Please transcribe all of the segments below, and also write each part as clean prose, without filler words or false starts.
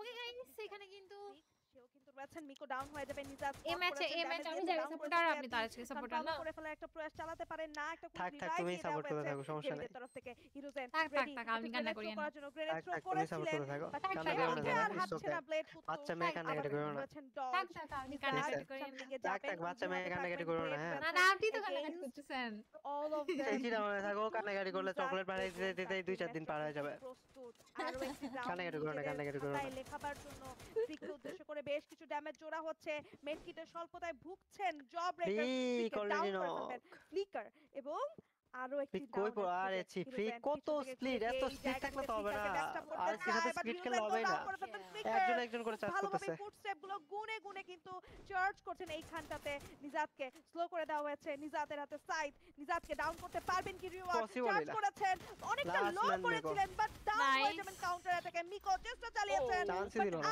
Okay guys এখানে কিন্তু সেও কিন্তু রয়েছেন মিকো ডাউন হয়ে যাবে নিজাত এই ম্যাচে আমি যাই সাপোর্টার আপনি তার আজকে সাপোর্টার না করে ফেলার একটা প্রয়াস চালাতে পারেন না একটা থাক তুমি সাপোর্ট করতে থাকো সমস্যা নাই তরফ থেকে হিরোজেন রেডি আমি কান্না করি না জন্য গ্রেনেড থ্রো করেছিলেন কান্না করো না আর হাতছে না ব্লেড বাচ্চা মেয়ে কান্না করো না আমি কান্না করি থাক বাচ্চা মেয়ে কান্না করো না হ্যাঁ না আপনি তো কান্না করতেছেন অল অফ সেই চিন্তা মনে থাকো কান্না করলে চকলেট বানিয়ে দিতে 2-4 দিন পার হয়ে যাবে প্রস্তুত আর একটি কান্না করো না তাই লেখাবার জন্য ফ্রিককে উদ্দেশ্য করে বেশ কিছু ড্যামেজ জোড়া হচ্ছে মেডকিটের স্বল্পতায় ভুগছেন জব রেকার ফ্লিকার এবং আরো একটি কই পড় আরে ফ্রি কত স্প্লিট এত স্প্লিট থাকলে তো হবে না আর কি সাথে স্প্লিট খেলে হবে না একজন করে চার্জ করতেছে ফুটস্টেপ গুলো গুনে গুনে কিন্তু চার্জ করছেন এইখানটাতে নিজাতকে স্লো করে দেওয়া হয়েছে নিজাতের হাতে সাইড নিজাতকে ডাউন করতে পারবেন কি রিওয়ার্ড চার্জ করেছেন অনেকটা লো করেছিলেন বাট ডাউন হয়ে যাবেন কাউন্টার অ্যাটাকে মিকো চেষ্টা চালিয়েছেন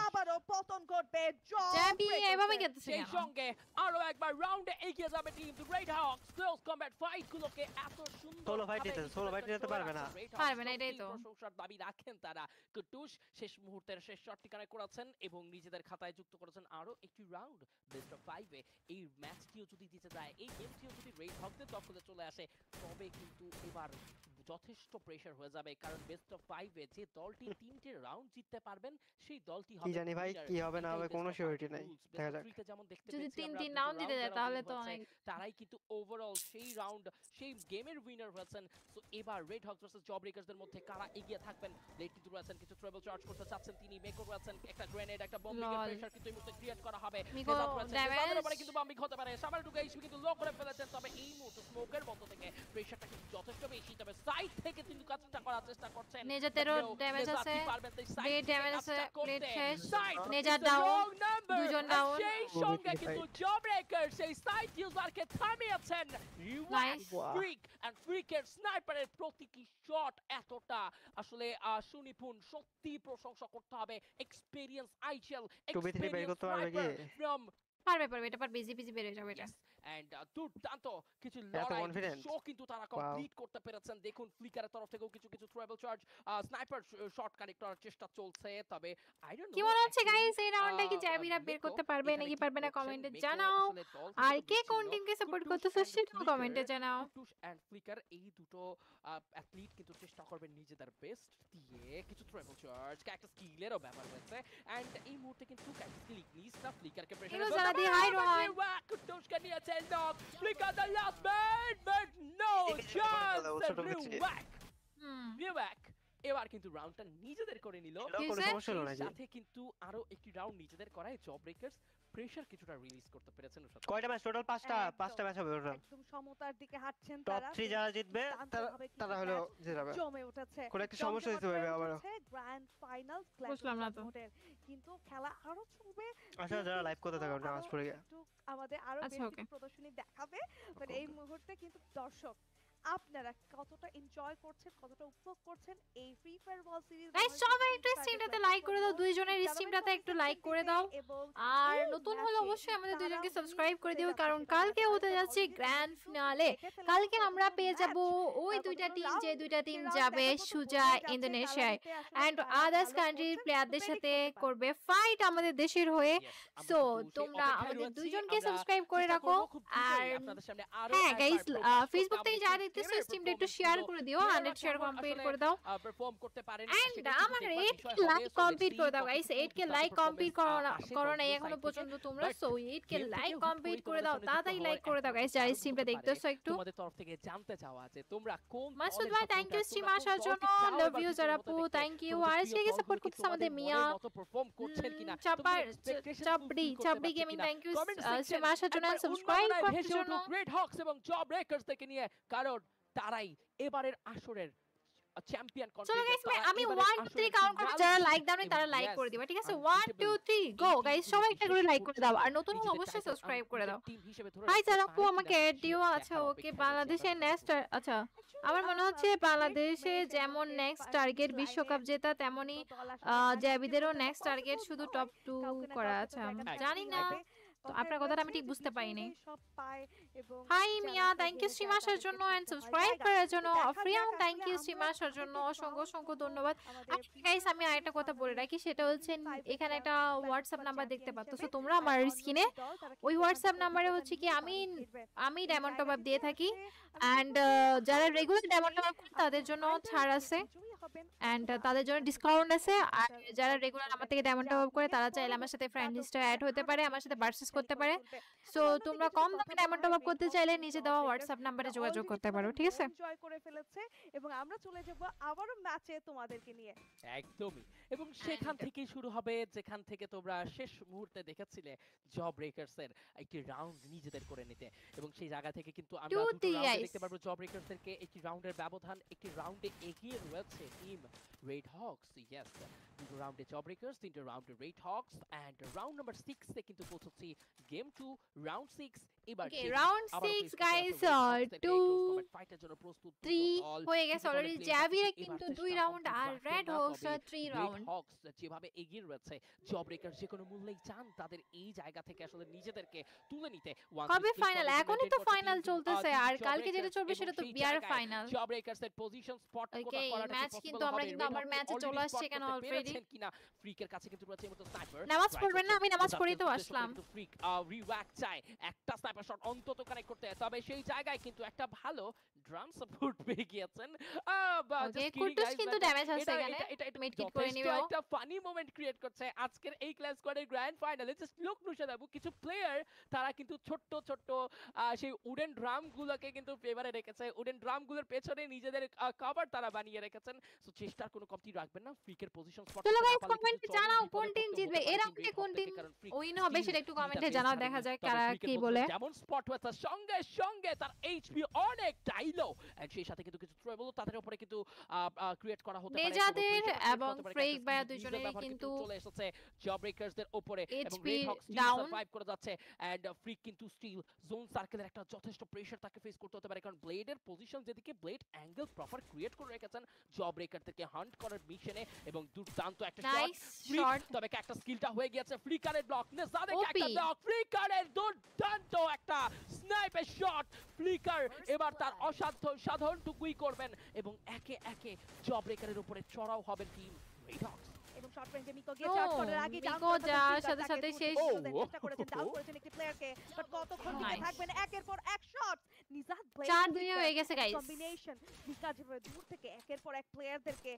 আবারো পতন ঘটবে জ্যাবি এভাবে গেছে সেই সঙ্গে আরো একবার রাউন্ডে এগিয়ে যাবে team the red Hawks close combat fight গুলোকে এত সোলো ফাইট দিতে পারবে না এটাই তো প্রশংসার দাবি রাখেন তারা কুটুস শেষ মুহূর্তের শেষ শটটি কানেক্ট করেছেন এবং নিজেদের খাতায় যুক্ত করেছেন আরো একটি রাউন্ড বেস্ট অফ 5 এ এই ম্যাচটিও যদি দিতে যায় এই গেমটিও যদি রেড হকদের দখলে চলে আসে তবে কিন্তু এবার যথেষ্ট প্রেসার হয়ে যাবে কারণ বেস্ট অফ 5 এ যে দলটি তিনটে রাউন্ড জিততে পারবেন সেই দলটি হবে কি জানি ভাই কি হবে না হবে কোনো সিউরিটি নাই দেখা যাক যেমন দেখতে যদি তিন রাউন্ড দিতে যায় তাহলে তো অনেক তারাই কিন্তু ওভারঅল সেই রাউন্ড সেই গেমের উইনার হয়েছেন সো এবার রেড হকস ভার্সেস জব ব্রেকার্সদের মধ্যে কারা এগিয়ে থাকবেন লেট কিন্তু রয়েছেন কিছু ট্রাবল চার্জ করতে চাচ্ছেন তিনি মেকো রয়েছেন একটা গ্রেনেড একটা বম্বিং এর প্রেসার কিন্তু এই মুহূর্তে ক্রিয়েট করা হবে ড্যামেজ কিন্তু বম্বিং হতে পারে সামার ঢুকে ইস্যু কিন্তু লো করে ফেলেছেন তবে এই মুহূর্তে স্মোকের মতো থেকে প্রেসারটা কিন্তু যথেষ্ট বেশি তবে সাইড থেকে কিন্তু কাজটা করার চেষ্টা করছেন নেজাতেরও ড্যামেজ আছে ব্লেড ড্যামেজ আছে ব্লেড শেষ নেজাত ডাউন দুজন ডাউন সেই সঙ্গে কিন্তু জব ব্রেকার্স সেই সাইড ইউজারকে থামিয়েছেন ফ্রিক এন্ড ফ্রিকের স্নাইপারের প্রতিটি শট এতটা আসলে সুনিপুণ সত্যি প্রশংসা করতে হবে এক্সপেরিয়েন্স আইচেল এক্সপেরিয়েন্স ফ্রম পারবে এটা পার বিজি বের হয়ে যাবে এটা এন্ড দুর্দান্ত কিছু লড়াই শো কিন্তু তারা কমপ্লিট করতে পেরেছেন দেখুন ফ্লিকারের তরফ থেকেও কিছু trouble charge sniper shot connect করার চেষ্টা চলছে তবে আই ডোন্ট নো কি মনে হচ্ছে গাইস এই রাউন্ডে কি জ্যাবিরা বের করতে পারবে নাকি পারবে না কমেন্টে জানাও আর কে কোন টিমকে সাপোর্ট করতেছো সেটাও কমেন্টে জানাও টুশ এন্ড ফ্লিকার এই দুটো অ্যাথলিট কিন্তু চেষ্টা করবেন নিজেদের বেস্ট দিয়ে কিছু ট্রাবল চার্জ ক্যাকটাস স্কিলেরও ব্যাপার রয়েছে এন্ড এই মুহূর্তে কিন্তু ক্যাকটাস স্কিল ইগনিস না ফ্লিকারকে প্রেসার দি হাই রোহান কুটুস কে নিয়েছে knock Flicker the last man but no chance রিওয়াক এবার কিন্তু রাউন্ডটা নিজেদের করে নিল সাথে কিন্তু আরো একটি রাউন্ড নিজেদের করায় জব ব্রেকার্স প্রেসার কিছুটা রিলিজ করতে পেরেছেন কয়টা ম্যাচ টোটাল পাঁচটা ম্যাচ হবে টোটাল একদম সমতার দিকে হাঁটছেন তারা টপ 3 যারা জিতবে তারা হলো জিতবে জমে উঠেছে কোন একটা সমস্যা হইতে হবে আবার গ্র্যান্ড ফাইনাল বুঝলাম না তো কিন্তু খেলা আরো চলবে আচ্ছা যারা লাইভ করতে থাকো নামাজ পড়ে গিয়ে আমাদের আরো বেশি প্রদর্শনী দেখাবে বাট এই মুহূর্তে কিন্তু দর্শক আপনারা কতটা এনজয় করছেন কতটা উপভোগ করছেন এই free fire world series guys সবাই একটু স্ট্রিমটাতে লাইক করে দাও দুইজনের স্ট্রিমটাতে একটু লাইক করে দাও আর নতুন হলে অবশ্যই আমাদের দুইজনকে সাবস্ক্রাইব করে দিও কারণ কালকে হতে যাচ্ছে গ্র্যান্ড ফিনালে কালকে আমরা পেয়ে যাব ওই দুইটা টিম যে দুইটা টিম যাবে সুজা ইন্দোনেশিয়ায় এন্ড আদার্স কান্ট্রির প্লেয়ারদের সাথে করবে ফাইট আমাদের দেশের হয়ে সো তোমরা আমাদের দুইজনকে সাবস্ক্রাইব করে রাখো আর হ্যাঁ গাইস ফেসবুক থেকে যারা দেখতেছো স্ট্রিমটা একটু শেয়ার করে দিও 100 শেয়ার কমপ্লিট করে দাও পারফর্ম করতে পারেন এন্ড আমার 8k লাইক কমপ্লিট করে দাও গাইস 8k লাইক কমপ্লিট করো না এখনো পর্যন্ত তোমরা সো 8k লাইক কমপ্লিট করে দাও তাড়াতাড়ি লাইক করে দাও গাইস যারা স্ট্রিমটা দেখতেছো একটু তোমাদের তরফ থেকে জানতে চাওয়া আছে তোমরা কোন মাসুদ ভাই থ্যাংক ইউ স্ট্রিম আসার জন্য লাভ ইউ জারাপু থ্যাংক ইউ আর এসকে সাপোর্ট করতেছ আমাদের মিয়া পারফর্ম করছেন কিনা চাবড়ি গেমিং থ্যাংক ইউ স্ট্রিম আসার জন্য সাবস্ক্রাইব করার জন্য গ্রেট হক্স এবং জব ব্রেকার্স থেকে নিয়ে কারণ তারাই এবারের আসরের চ্যাম্পিয়ন চলো গাইস আমি 1 2 3 কাউন্ট করব যারা লাইক দাও তারা লাইক করে দিবা ঠিক আছে 1 2 3 গো গাইস সবাই একটা করে লাইক করে দাও আর নতুন হলে অবশ্যই সাবস্ক্রাইব করে দাও হাই জারাপু আমাকে এড দিও আচ্ছা ওকে বাংলাদেশের নেক্সট আচ্ছা আমার মনে হচ্ছে বাংলাদেশে যেমন নেক্সট টার্গেট বিশ্বকাপ জেতা তেমনি জ্যাবিদেরও নেক্সট টার্গেট শুধু টপ 2 করা আছে জানি না তো আপনার কথাটা আমি ঠিক বুঝতে পারিনি। সব পায় এবং hi Mia, thank you stream আসার জন্য এন্ড সাবস্ক্রাইব করার জন্য। অফরিয়াম থ্যাংক ইউ স্ট্রিম আসার জন্য, অসংখ্য অসংখ্য ধন্যবাদ। আচ্ছা গাইস, আমি আরেকটা কথা বলে রাখি, সেটা হচ্ছে এখানে একটা হোয়াটসঅ্যাপ নাম্বার দেখতে পাচ্ছ তোমরা আমার স্ক্রিনে। ওই হোয়াটসঅ্যাপ নাম্বারে হচ্ছে কি আমি ডায়মন্ড টপ আপ দিয়ে থাকি, এন্ড যারা রেগুলার ডায়মন্ড টপ আপ করে তাদের জন্য ছাড় আছে, এন্ড তাদের জন্য ডিসকাউন্ট আছে। আর যারা রেগুলার আমার থেকে ডায়মন্ড টপ আপ করে তারা চাইলে আমার সাথে ফ্রেন্ড লিস্টে অ্যাড হতে পারে, আমার সাথে ভার্সেস করতে পারে। সো তোমরা কম দামে ডায়মন্ড টপ আপ করতে চাইলে নিচে দেওয়া হোয়াটসঅ্যাপ নাম্বারে যোগাযোগ করতে পারো, ঠিক আছে? এনজয় করে ফেলেছে এবং আমরা চলে যাব আবারো ম্যাচে তোমাদেরকে নিয়ে। একদমই, এবং সেখান থেকেই শুরু হবে যেখান থেকে তোমরা শেষ মুহূর্তে দেখেছিলে জব ব্রেকার্সের একটি রাউন্ড নিজেদের করে নিতে, এবং সেই জায়গা থেকে কিন্তু আমরা দুটো রাউন্ডে দেখতে পারবো জব ব্রেকার্সদেরকে একটি রাউন্ডের ব্যবধান, একটি রাউন্ডে এগিয়ে রয়েছে টিম রেড হকস। ইয়েস, দুটো রাউন্ডে জব ব্রেকার্স, তিনটে রাউন্ডে red hawks, and round number 6 এ কিন্তু পৌঁছেছি গেম 2 রাউন্ড 6। এবার রাউন্ড 6 গাইস, 2 3 হয়ে গেছে অলরেডি। জ্যাভিরা কিন্তু 2 রাউন্ড আর রেড হকস 3 রাউন্ড। হকস যেভাবে এগিয়ে রয়েছে, জব ব্রেকার্স যে কোনো মূল্যেই চান তাদের এই জায়গা থেকে আসলে নিজেদেরকে তুলে নিতে। কবে ফাইনাল? এখনই তো ফাইনাল চলতেছে, আর কালকে যেটা চলবে সেটা তো বিআর ফাইনাল। জব ব্রেকার্স এর পজিশন স্পট ওকে, ম্যাচ কিন্তু আমরা কিন্তু আমার ম্যাচে চলে আসছে কেন অলরেডি। কিনা ফ্রিকের কাছে কিন্তু রয়েছে মতো স্নাইপার। নামাজ পড়বেন না? আমি নামাজ পড়েই তো আসলাম। ফ্রিক রিওয়াক চাই একটা স্নাইপার শট অন্তত কানেক্ট করতে, তবে সেই জায়গায় কিন্তু একটা ভালো ড্রাম সাপোর্ট পেয়ে গিয়েছেন। ওকে, কুটুস কিন্তু ড্যামেজ আছে এখানে, মিড কিট করে নিবে। একটা ফানি মোমেন্ট ক্রিয়েট করছে আজকের এই ক্লাস স্কোয়াডের গ্র্যান্ড ফাইনালে। জাস্ট লুক নুশাদাবু, কিছু প্লেয়ার তারা কিন্তু ছোট্ট ছোট্ট সেই উডেন ড্রাম গুলোকে কিন্তু ফেভারে রেখেছে, উডেন ড্রাম গুলোর পেছনে নিজেদের কভার তারা বানিয়ে রেখেছেন। সো চেষ্টার কোনো কমতি রাখবেন না। ফ্রিকের পজিশন স্পট চলো গাইস, কমেন্টে জানাও কোন টিম জিতবে, এর আগে কোন টিম উইন হবে সেটা একটু কমেন্টে জানাও, দেখা যাক কারা কি বলে। যেমন স্পট হয়েছে সঙ্গে সঙ্গে তার এইচপি অনেকটাই লো, এন্ড সেই সাথে কিন্তু কিছু ট্রেবল তাদের উপরে কিন্তু ক্রিয়েট করা হতে পারে। নেজাদের এবং ফ্রেক ভাইয়া দুইজনেরই কিন্তু চলে এসেছে জব ব্রেকার্সদের উপরে, এবং HP red Hawks down survive করে যাচ্ছে, এন্ড ফ্রিক কিন্তু স্টিল জোন সার্কেলের একটা যথেষ্ট প্রেসার তাকে ফেস করতে হতে পারে, কারণ ব্লেডের পজিশন যেদিকে ব্লেড অ্যাঙ্গেল প্রপার ক্রিয়েট করে রেখেছেন জব ব্রেকারদেরকে হান্ট করার মিশনে, এবং দুর্দান্ত একটা শট। তবে একটা স্কিলটা হয়ে গিয়েছে ফ্লিকারের ব্লক, নেজাদের একটা ব্লক, ফ্লিকারের দুর্দান্ত একটা স্নাইপার শট। ফ্লিকার এবার তার সাধারণ টুকুই করবেন, এবং একে একে জব ব্রেকারের উপরে চড়াও হবেন টিম রেড হকস। এবং শর্ট রেঞ্জে মিকো গিয়ে চার্জ করার আগে ডাউন মিকো যা সাথে সাথে শেষ চেষ্টা করেছেন, ডাউন করেছেন একটি প্লেয়ারকে, বাট কতক্ষণ টিকে থাকবেন? একের পর এক শট নিজাত ব্লেড 4 দুনিয়া হয়ে গেছে গাইস। কম্বিনেশন নিকাজ যেভাবে দূর থেকে একের পর এক প্লেয়ারদেরকে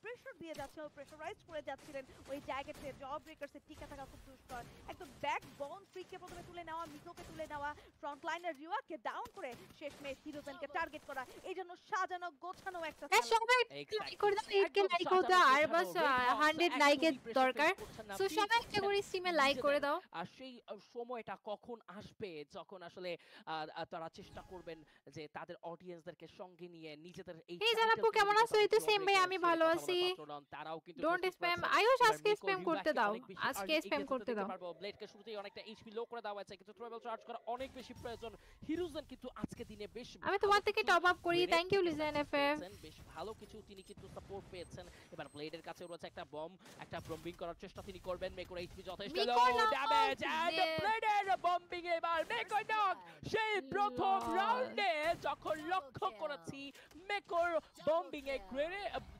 প্রেসার দিয়ে যাচ্ছিল, প্রেসারাইজ করে যাচ্ছিলেন, ওই জায়গাতে জব ব্রেকারসে টিকে থাকা খুব দুষ্কর। একদম ব্যাক বোন ফ্রিককে প্রথমে তুলে নেওয়া, মিকোকে তুলে নেওয়া, ফ্রন্ট লাইনের রিওয়াকে ডাউন করে শেষমেশ হিরোজেনকে টার্গেট করা, এই জন্য সাজানো গোছানো একটা সবাই লাইক করে দাও, 8k লাইক হতে আর বাস 100 লাইকের দরকার। সো সবাই একটা করে স্ট্রিমে লাইক করে দাও। আর সেই সময়টা কখন আসবে যখন আসলে তারা চেষ্টা করবেন যে তাদের অডিয়েন্সদেরকে সঙ্গে নিয়ে নিজেদের এই যারা আপু কেমন আছো? এই তো সেম ভাই, আমি ভালো আছি। তারাও কিন্তু ডোন্ট স্প্যাম, আয়ুষ আজকে স্প্যাম করতে দাও, আজকে স্প্যাম করতে দাও। ব্লেডকে শুরুতেই অনেকটা এইচপি লো করে দেওয়া হয়েছে, কিন্তু ট্রাভেল চার্জ করা অনেক বেশি প্রয়োজন। হিরোজেন কিন্তু আজকে দিনে বেশ আমি তোমার থেকে টপ আপ করি, থ্যাংক ইউ লিজেন এফএফ। বেশ ভালো কিছু তিনি কিন্তু সাপোর্ট পেয়েছেন। এবার ব্লেডের কাছে রয়েছে একটা বম, একটা বম্বিং করার চেষ্টা তিনি করবেন। মেকোর এইচপি যথেষ্ট লো, ড্যামেজ এন্ড ব্লেডের বম্বিং এবার মেকো নক। সেই প্রথম রাউন্ডে যখন লক্ষ্য করেছি মেকোর বম্বিং এ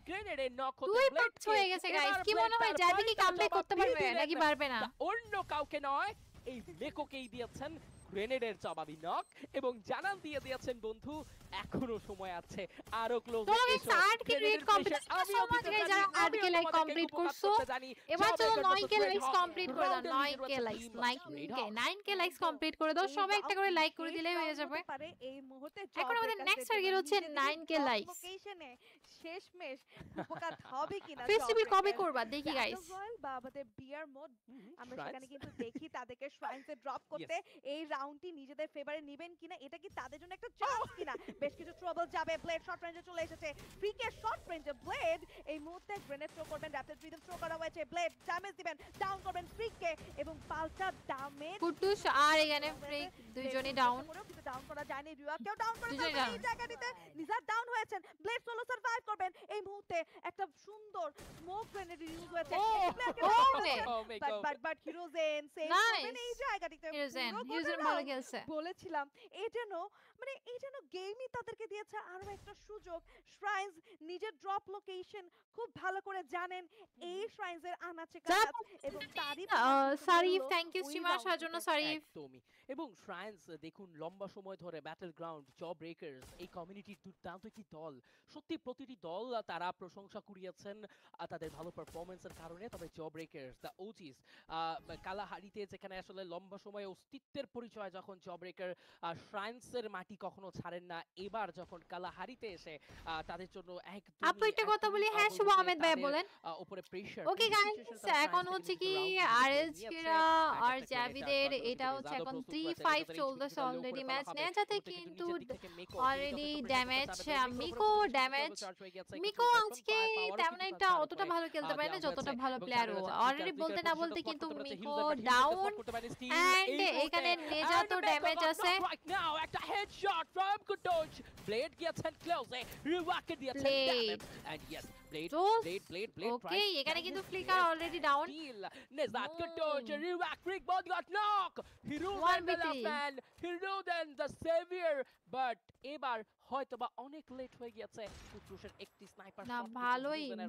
গ্রেনেডে নক হতে ব্লেড হয়ে গেছে গাইস। কি মনে হয় জ্যাবি কি কামব্যাক করতে পারবে নাকি পারবে না? অন্য কাউকে নয়, এই মেকোকেই দিয়েছেন গ্রেনেডের জবাবি নক, এবং জানান দিয়ে দিয়েছেন বন্ধু এখনো সময় আছে আরো ক্লোজ। তো গাইস 8k রেড কমপ্লিট করছো, সমাজ গাইস যারা 8k লাইক কমপ্লিট করছো, এবার চলো 9k লাইকস কমপ্লিট করে দাও। 9k likes, 9k likes complete করে দাও। সবাই একটা করে লাইক করে দিলেই হয়ে যাবে। এই মুহূর্তে এখন আমাদের নেক্সট টার্গেট হচ্ছে 9k লাইকস। লোকেশনে শেষমেশ উপকার হবে কিনা? ফেস্টিভ্যাল কবে করবা দেখি গাইস। বা আমাদের বিয়ার মোড আমরা সেখানে কিন্তু দেখি তাদেরকে শ্রাইনসে ড্রপ করতে। এই রাউন্ডটি নিজেদের ফেভারে নেবেন কিনা, এটা কি তাদের জন্য একটা চান্স কিনা। বেশ কিছু ট্রাবল যাবে, ব্লেড শর্ট রেঞ্জে চলে এসেছে, ফ্রিকের শর্ট রেঞ্জে ব্লেড এই মুহূর্তে গ্রেনেড থ্রো করবেন, র্যাপিড রিদম থ্রো করা হয়েছে, ব্লেড ড্যামেজ দিবেন, ডাউন করবেন ফ্রিককে এবং পাল্টা ড্যামেজ কুটুস আর এখানে ফ্রিক দুইজনই ডাউন। কিন্তু ডাউন করা যায়নি, রিওয়াকেও ডাউন করে দুজনেই ফেলবেন down। এই জায়গাটিতে। নিজাত ডাউন হয়েছেন, ব্লেড সোলো সার্ভাইভ করবেন এই মুহূর্তে। একটা সুন্দর স্মোক গ্রেনেড ইউজ হয়েছে, বাট হিরোজেন সেভ করবেন এই জায়গাটিতে। হিরোজেন ভালো খেলছে। বলেছিলাম এই যেন গেমই তাদেরকে দিয়েছে আরো একটা সুযোগ। শ্রাইনস নিজের ড্রপ লোকেশন খুব ভালো করে জানেন, এই শ্রাইনস এর আনাচে কানাচে এবং তারই সারিফ থ্যাংক ইউ স্ট্রিম আসার জন্য সারিফ। একদমই। এবং শ্রাইনস দেখুন লম্বা সময় ধরে ব্যাটল গ্রাউন্ড, জব ব্রেকার্স এই কমিউনিটির দুর্দান্ত একটি দল। সত্যি প্রতিটি দল তারা প্রশংসা কুড়িয়েছেন তাদের ভালো পারফরমেন্সের কারণে। তবে জব ব্রেকার্স দ্য ওজিস কালাহারিতে যেখানে আসলে লম্বা সময় অস্তিত্বের পরিচয় যখন জব ব্রেকার শ্রাইনসের মাটি কখনো ছাড়েন না, এবার যখন কালাহারিতে এসে তাদের জন্য একদম আপু একটা কথা বলি, হ্যাঁ শুভ আহমেদ ভাই বলেন। উপরে প্রেসার। ওকে গাইস, এখন হচ্ছে কি আরএসকেরা আর জাভিদের এটা হচ্ছে এখন 3-5 চলতেছে অলরেডি ম্যাচ। নেজাতে কিন্তু অলরেডি ড্যামেজ, মিকো আজকে তেমন একটা অতটা ভালো খেলতে পারে না যতটা ভালো প্লেয়ার ও। অলরেডি বলতে না বলতে কিন্তু মিকো ডাউন এন্ড এখানে নেজাতো ড্যামেজ আছে। একটা হেডশট ফ্রম কুটোচ, ব্লেড গিয়েছেন ক্লোজে, রিওয়াকে দিয়েছেন damage and yes blade. Okay এখানে কিন্তু ফ্লিকার অলরেডি ডাউন। নেজাত কুটোচ, রিওয়াক ফ্রিক বল got knock, hero then the saviour. But এবার হয়তোবা অনেক লেট হয়ে গেছে। কুটুসের একটি স্নাইপার না শট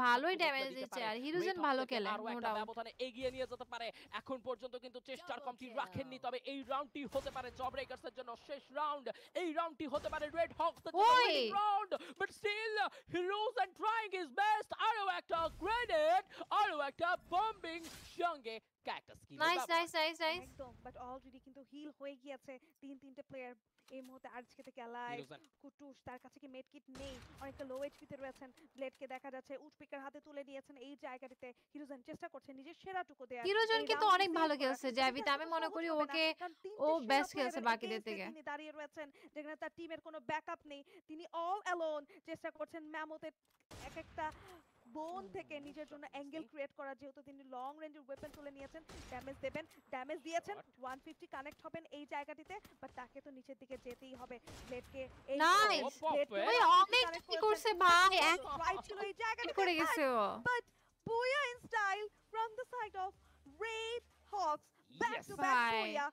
ভালোই ড্যামেজ দিচ্ছে আর হিরোজেন ভালো খেলে আরো নো একটা ডাউট। ব্যবধানে এগিয়ে নিয়ে যেতে পারে। এখন পর্যন্ত কিন্তু চেষ্টার কমতি রাখেননি, তবে এই রাউন্ডটি হতে পারে জব ব্রেকার্স এর জন্য শেষ রাউন্ড। এই রাউন্ডটি হতে পারে রেড হকস এর জন্য winning round. But still heroes and trying his best. আরো একটা গ্রেনেড, আরো একটা বম্বিং সঙ্গে ক্যাকটাস কি নাইস। একদম। বাট অলরেডি কিন্তু হিল হয়ে গিয়েছে তিনটে প্লেয়ার এই মুহূর্তে। আজকে থেকে অ্যালাইভ কুটুস, তার কাছে কি মেড কিট নেই, অনেকটা লো এইচপিতে রয়েছেন। ব্লেডকে দেখা যাচ্ছে উডপিকার হাতে তুলে নিয়েছেন এই জায়গাটিতে। হিরোজেন চেষ্টা করছে নিজের সেরাটুকু দেয়ার। হিরোজেন কিন্তু অনেক ভালো খেলছে জাভিদ, আমি মনে করি ওকে ও বেস্ট খেলছে বাকিদের থেকে। তিনি দাঁড়িয়ে রয়েছেন যেখানে তার টিমের কোনো ব্যাকআপ নেই, তিনি অল অ্যালোন চেষ্টা করছেন ম্যামথের এক একটা বোন থেকে নিজের জন্য অ্যাঙ্গেল ক্রিয়েট করা। যেহেতু তিনি লং রেঞ্জের ওয়েপন তুলে নিয়েছেন, ড্যামেজ দেবেন, ড্যামেজ দিয়েছেন, 150 কানেক্ট হবেন এই জায়গাটিতে। বাট তাকে তো নিচের দিকে যেতেই হবে। ব্লেডকে এই নাইস, ওই অনেক কি করছে ভাই, এক রাইট ছিল এই জায়গাটাতে করে গেছে ও। বাট বুয়া in style from the side of red Hawks, back to back ভাই। বুয়া